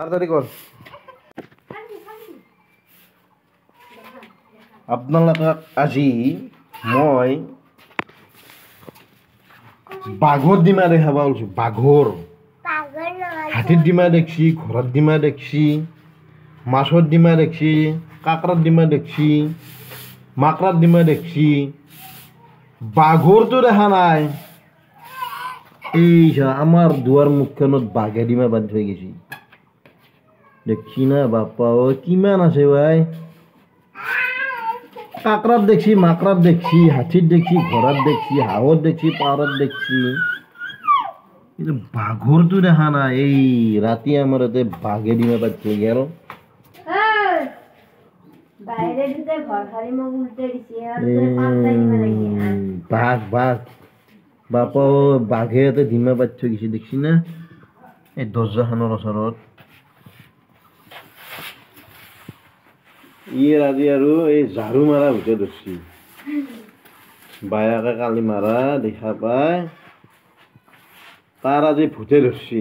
তাড়াতাড়ি কৰ। আপোনালোকক আজি মই বাঘৰ ডিমা দেখাব ওলাইছোঁ। বাঘৰ হাতীৰ ডিমা দেখছি, ঘোঁৰাৰ ডিমা দেখছি, মাছৰ ডিমা দেখছি, কাকৰাৰ ডিমা দেখছি, মাকৰাৰ ডিমা দেখছি, বাঘৰটো দেখা নাই। এই আমাৰ দুৱাৰ মুখখনত বাঘে ডিমা বান্ধি থৈ গৈছি, দেখছি না বাপা ঐ কিমান আছে ভাই। কাকৰাত দেখছি, মাকৰাত দেখছি, হাতীত দেখছি, ঘোঁৰাত দেখছি, হাঁহত দেখছি, পাৰত দেখছি, কিন্তু বাঘৰটো দেখা নাই। এই ৰাতি আমাৰ ইয়াতে বাঘে ডিমা বান্ধি থৈ গেল। বাঘ বাঘ বাপা বাঘে ইয়াতে ডিমা বান্ধি থৈ গৈছে, দেখছি না এই দৰ্জাখনৰ ওচৰত। আজি আৰু এই ঝাৰু মাৰা ভূতে ধৰছি, বায়াকে কালি মাৰা দেখা পাই তাৰ আজি ভূতে ধৰছি।